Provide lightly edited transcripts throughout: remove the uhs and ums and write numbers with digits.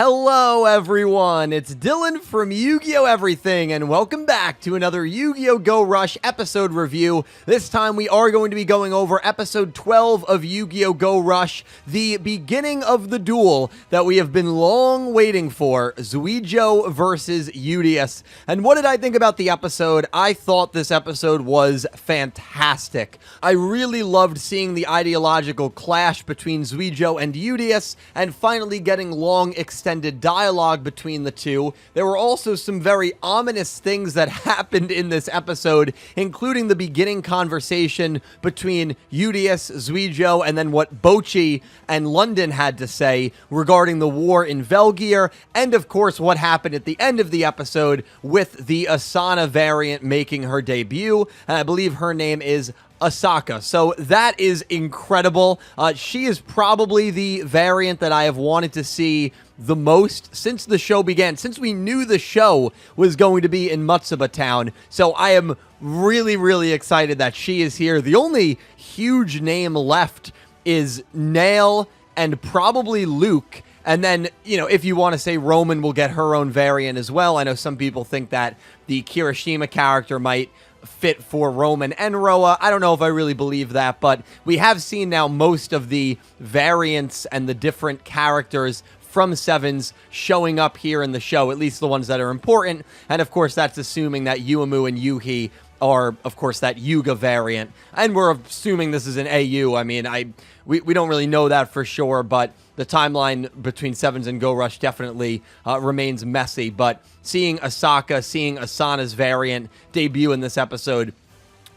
Hello everyone, it's Dylan from Yugioh Everything, and welcome back to another Yu-Gi-Oh! Go Rush episode review. This time we are going to be going over episode 12 of Yu-Gi-Oh! Go Rush, the beginning of the duel that we have been long waiting for, Zwijo versus Yudias. And what did I think about the episode? I thought this episode was fantastic. I really loved seeing the ideological clash between Zwijo and Yudias, and finally getting long extended dialogue between the two. There were also some very ominous things that happened in this episode, including the beginning conversation between Yudias, Zwijo, and then what Bocchi and London had to say regarding the war in Velgear, and of course what happened at the end of the episode with the Asana variant making her debut, and I believe her name is Asaka. So that is incredible. She is probably the variant that I have wanted to see the most since the show began, since we knew the show was going to be in Matsuba Town. So I am really excited that she is here. The only huge name left is Nail and probably Luke. And then, you know, if you want to say Roman will get her own variant as well. I know some people think that the Kirishima character might fit for Roman and Roa. I don't know if I really believe that, but we have seen now most of the variants and the different characters from Sevens showing up here in the show, at least the ones that are important. And of course, that's assuming that Yuumu and Yuhi are, of course, that Yuga variant. And we're assuming this is an AU. I mean, we don't really know that for sure, but the timeline between Sevens and Go Rush definitely remains messy. But seeing Asaka, seeing Asana's variant debut in this episode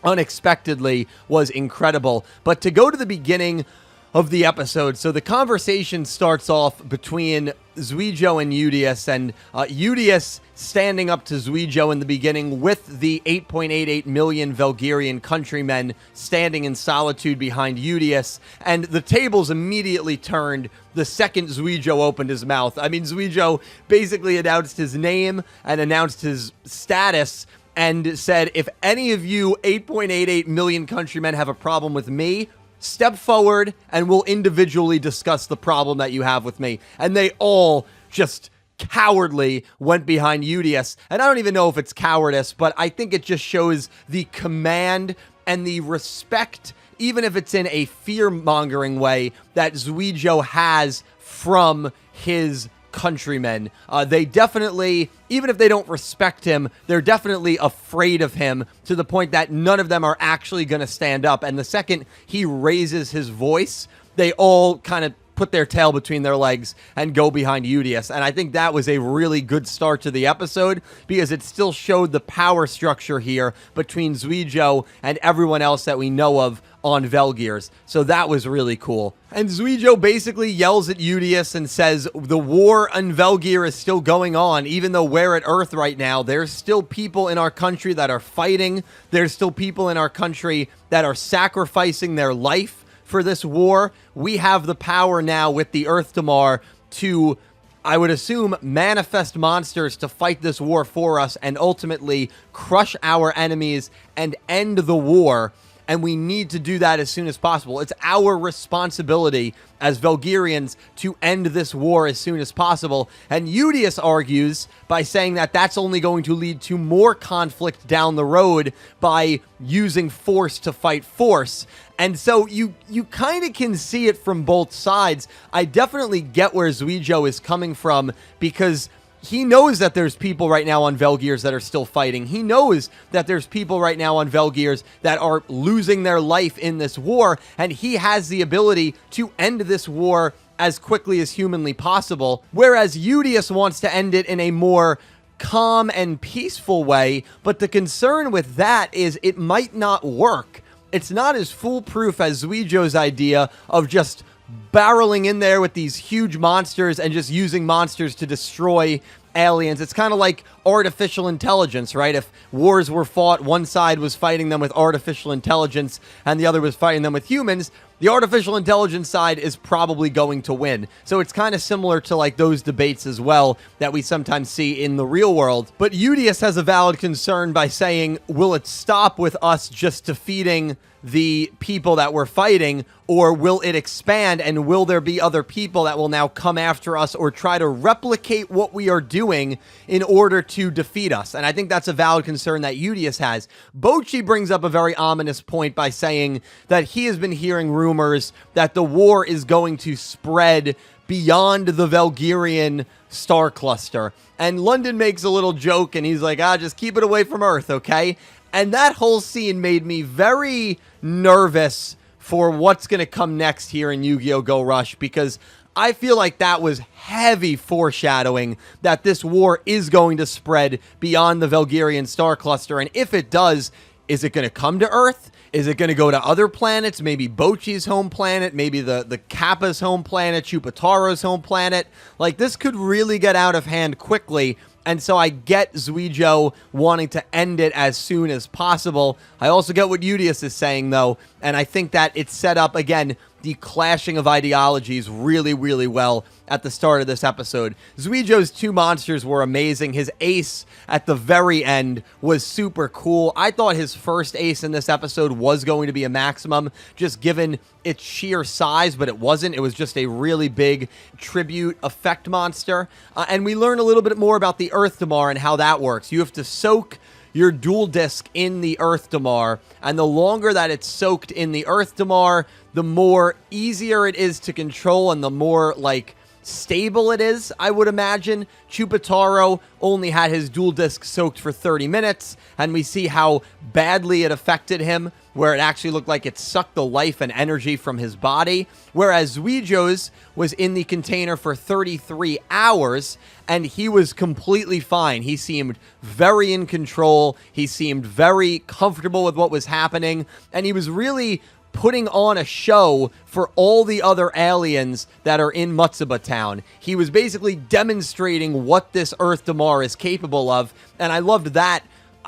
unexpectedly was incredible. But to go to the beginning of the episode, so the conversation starts off between Zwijo and Yudias, and Yudias standing up to Zwijo in the beginning with the 8.88 million Velgirian countrymen standing in solitude behind Yudias, and the tables immediately turned the second Zwijo opened his mouth. I mean, Zwijo basically announced his name and announced his status and said, if any of you 8.88 million countrymen have a problem with me, step forward and we'll individually discuss the problem that you have with me. And they all just cowardly went behind Yudias. And I don't even know if it's cowardice, but I think it just shows the command and the respect, even if it's in a fear-mongering way, that Zwijo has from his countrymen. They definitely, even if they don't respect him, they're definitely afraid of him, to the point that none of them are actually going to stand up. And the second he raises his voice, they all kind of put their tail between their legs and go behind Yudias. And I think that was a really good start to the episode, because it still showed the power structure here between Zwijo and everyone else that we know of on Velgears. So that was really cool. And Zwijo basically yells at Yudias and says, the war on Velgear is still going on. Even though we're at Earth right now, there's still people in our country that are fighting. There's still people in our country that are sacrificing their life for this war. We have the power now with the Earth Damar to, I would assume, manifest monsters to fight this war for us and ultimately crush our enemies and end the war. And we need to do that as soon as possible. It's our responsibility as Velgirians to end this war as soon as possible. And Yudias argues by saying that that's only going to lead to more conflict down the road by using force to fight force. And so you kind of can see it from both sides. I definitely get where Zwijo is coming from, because he knows that there's people right now on Velgears that are still fighting. He knows that there's people right now on Velgears that are losing their life in this war, and he has the ability to end this war as quickly as humanly possible, whereas Yudias wants to end it in a more calm and peaceful way. But the concern with that is it might not work. It's not as foolproof as Zwijo's idea of just barreling in there with these huge monsters and just using monsters to destroy aliens. It's kind of like artificial intelligence, right? If wars were fought, one side was fighting them with artificial intelligence and the other was fighting them with humans, the artificial intelligence side is probably going to win. So it's kind of similar to like those debates as well that we sometimes see in the real world. But Yudias has a valid concern by saying, will it stop with us just defeating the people that we're fighting, or will it expand, and will there be other people that will now come after us or try to replicate what we are doing in order to defeat us? And I think that's a valid concern that Yudias has. Bocchi brings up a very ominous point by saying that he has been hearing rumors that the war is going to spread beyond the Valkyrian star cluster. And London makes a little joke and he's like, just keep it away from Earth, okay? And that whole scene made me very nervous for what's going to come next here in Yu-Gi-Oh! Go Rush, because I feel like that was heavy foreshadowing that this war is going to spread beyond the Valkyrian star cluster. And if it does, is it going to come to Earth? Is it going to go to other planets? Maybe Bocchi's home planet, maybe the Kappa's home planet, Chupataro's home planet. Like, this could really get out of hand quickly. And so I get Zwijo wanting to end it as soon as possible. I also get what Yudias is saying, though, and I think that it's set up, again, the clashing of ideologies really, really well at the start of this episode. Zwijo's two monsters were amazing. His ace at the very end was super cool. I thought his first ace in this episode was going to be a maximum, just given its sheer size, but it wasn't. It was just a really big tribute effect monster. And we learn a little bit more about the Earth Damar and how that works. You have to soak your dual disc in the Earth Damar, and the longer that it's soaked in the Earth Damar, the more easier it is to control and the more, like, stable it is, I would imagine. Chupataro only had his dual disc soaked for 30 minutes, and we see how badly it affected him, where it actually looked like it sucked the life and energy from his body, whereas Zwijo's was in the container for 33 hours, and he was completely fine. He seemed very in control, he seemed very comfortable with what was happening, and he was really putting on a show for all the other aliens that are in Matsuba Town. He was basically demonstrating what this Earth Damar is capable of, and I loved that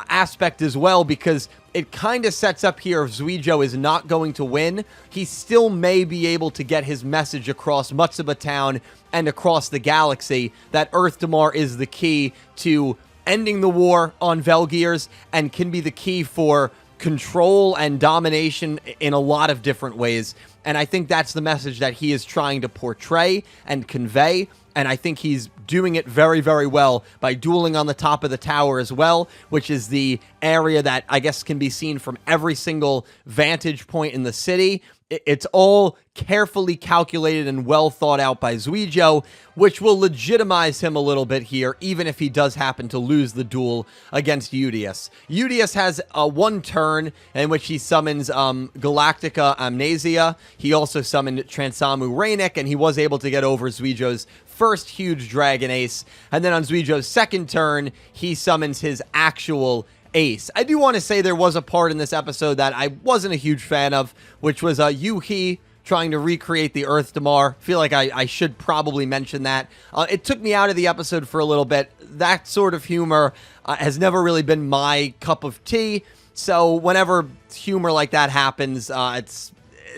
aspect as well, because it kind of sets up here if Zwijo is not going to win, he still may be able to get his message across Matsuba Town and across the galaxy that Earth Damar is the key to ending the war on Velgears and can be the key for control and domination in a lot of different ways. And I think that's the message that he is trying to portray and convey. And I think he's doing it very, very well by dueling on the top of the tower as well, which is the area that I guess can be seen from every single vantage point in the city. It's all carefully calculated and well thought out by Zwijo, which will legitimize him a little bit here, even if he does happen to lose the duel against Yudias. Yudias has one turn in which he summons Galactica Amnesia. He also summoned Transamu Rainik, and he was able to get over Zwijo's first huge dragon ace. And then on Zwijo's second turn, he summons his actual ace. I do want to say there was a part in this episode that I wasn't a huge fan of, which was Yuhi trying to recreate the Earth Damar. I feel like I should probably mention that. It took me out of the episode for a little bit. That sort of humor has never really been my cup of tea. So whenever humor like that happens, it's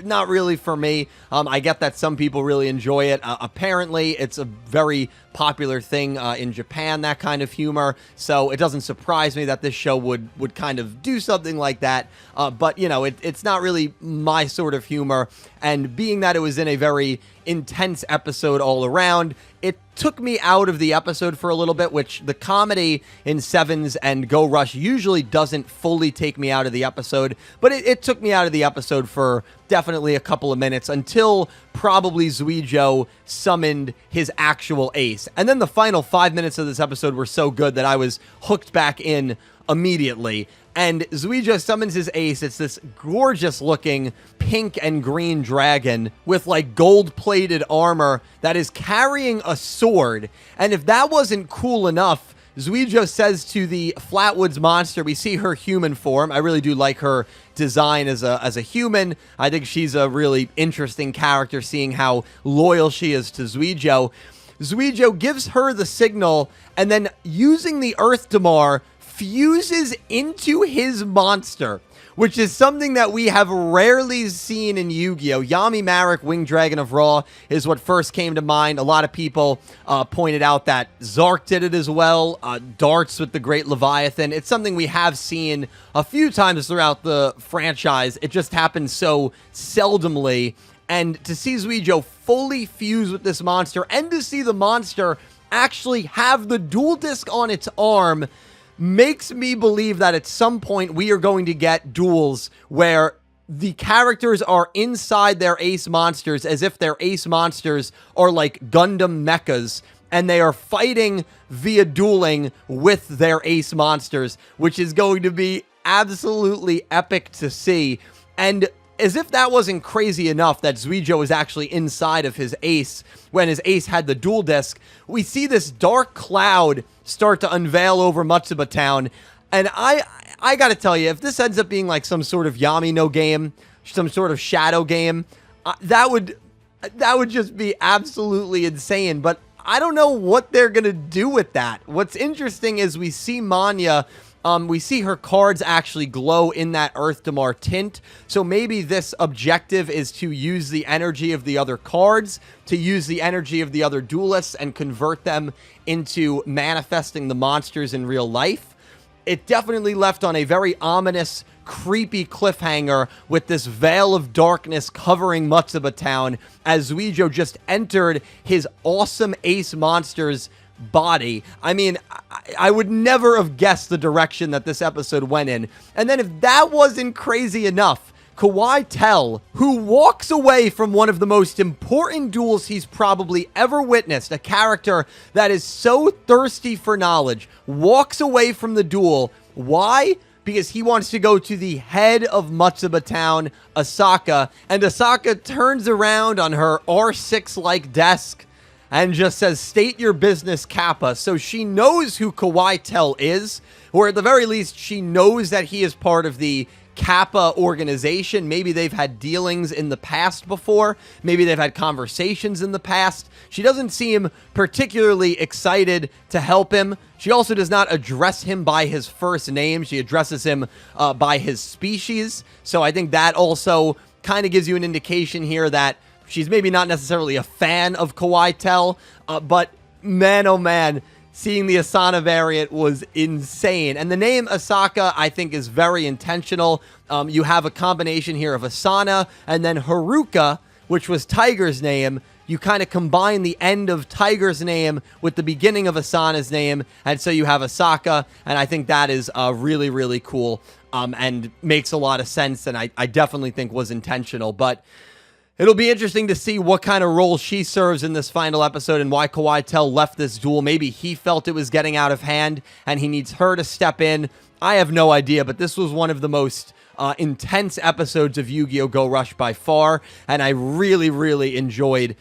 not really for me. I get that some people really enjoy it. Apparently, it's a very popular thing in Japan, that kind of humor. So it doesn't surprise me that this show would kind of do something like that. But, you know, it's not really my sort of humor. And being that it was in a very intense episode all around, it took me out of the episode for a little bit, which the comedy in Sevens and Go Rush usually doesn't fully take me out of the episode, but it took me out of the episode for definitely a couple of minutes until probably Zwijo summoned his actual ace. And then the final 5 minutes of this episode were so good that I was hooked back in immediately. And Zwijo summons his ace. It's this gorgeous looking pink and green dragon with like gold-plated armor that is carrying a sword. And if that wasn't cool enough, Zwijo says to the Flatwoods monster, we see her human form. I really do like her design as a human. I think she's a really interesting character, seeing how loyal she is to Zwijo. Zwijo gives her the signal, and then using the Earth Damar, fuses into his monster, which is something that we have rarely seen in Yu-Gi-Oh! Yami Marek, Winged Dragon of Ra, is what first came to mind. A lot of people pointed out that Zark did it as well. Darts with the Great Leviathan. It's something we have seen a few times throughout the franchise. It just happens so seldomly. And to see Zwijo fully fuse with this monster, and to see the monster actually have the dual disc on its arm, makes me believe that at some point we are going to get duels where the characters are inside their ace monsters as if their ace monsters are like Gundam mechas, and they are fighting via dueling with their ace monsters, which is going to be absolutely epic to see. And as if that wasn't crazy enough that Zwijo is actually inside of his ace when his ace had the dual disc, we see this dark cloud start to unveil over Matsuba Town. And I gotta tell you, if this ends up being like some sort of Yamino game, some sort of shadow game, that would just be absolutely insane. But I don't know what they're gonna do with that. What's interesting is we see Manya. We see her cards actually glow in that Earth Damar tint. So maybe this objective is to use the energy of the other cards, to use the energy of the other duelists and convert them into manifesting the monsters in real life. It definitely left on a very ominous, creepy cliffhanger with this veil of darkness covering Matsuba Town as Zwijo just entered his awesome ace monsters body. I mean, I would never have guessed the direction that this episode went in. And then if that wasn't crazy enough, Kawhi, who walks away from one of the most important duels he's probably ever witnessed, a character that is so thirsty for knowledge, walks away from the duel. Why? Because he wants to go to the head of Matsuba Town, Asaka, and Asaka turns around on her R6-like desk and just says, "State your business, Kappa." So she knows who Kawhi is, or at the very least, she knows that he is part of the Kappa organization. Maybe they've had dealings in the past before. Maybe they've had conversations in the past. She doesn't seem particularly excited to help him. She also does not address him by his first name. She addresses him by his species. So I think that also kind of gives you an indication here that she's maybe not necessarily a fan of Kawhi, but man, oh man, seeing the Asana variant was insane. And the name Asaka, I think, is very intentional. You have a combination here of Asana and then Haruka, which was Tiger's name. You kind of combine the end of Tiger's name with the beginning of Asana's name, and so you have Asaka, and I think that is really, really cool and makes a lot of sense, and I definitely think was intentional. But it'll be interesting to see what kind of role she serves in this final episode and why Kawhi left this duel. Maybe he felt it was getting out of hand and he needs her to step in. I have no idea, but this was one of the most intense episodes of Yu-Gi-Oh! Go Rush by far, and I really, really enjoyed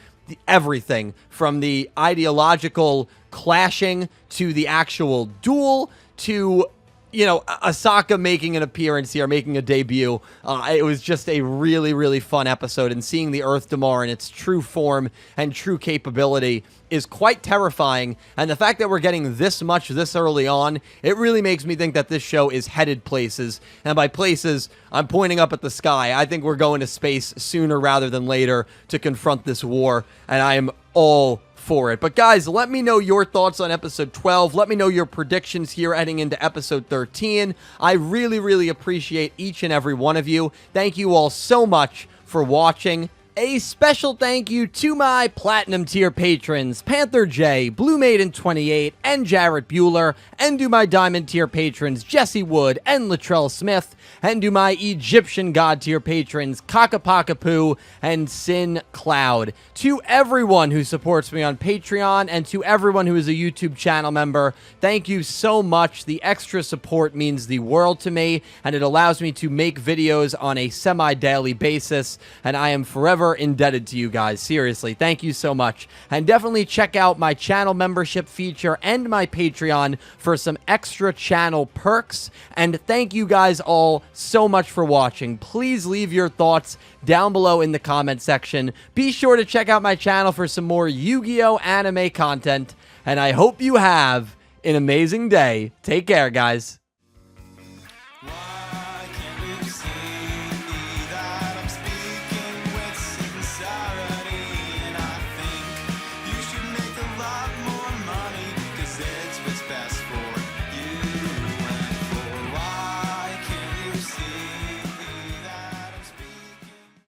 everything from the ideological clashing to the actual duel to, you know, Asaka making an appearance here, making a debut. It was just a really, really fun episode, and seeing the Earth Damar in its true form and true capability is quite terrifying, and the fact that we're getting this much this early on, it really makes me think that this show is headed places, and by places, I'm pointing up at the sky. I think we're going to space sooner rather than later to confront this war, and I am all for it. But guys, let me know your thoughts on episode 12. Let me know your predictions here heading into episode 13. I really, really appreciate each and every one of you. Thank you all so much for watching. A special thank you to my Platinum tier patrons, Panther J, Blue Maiden 28, and Jarrett Buller, and to my Diamond tier patrons, Jesse Wood and Latrell Smith, and to my Egyptian God tier patrons, Ccapacappuuu and Syn Cloud. To everyone who supports me on Patreon, and to everyone who is a YouTube channel member, thank you so much. The extra support means the world to me, and it allows me to make videos on a semi-daily basis, and I am forever indebted to you guys. Seriously, thank you so much. And definitely check out my channel membership feature and my Patreon for some extra channel perks. And thank you guys all so much for watching. Please leave your thoughts down below in the comment section. Be sure to check out my channel for some more Yu-Gi-Oh! Anime content. And I hope you have an amazing day. Take care, guys.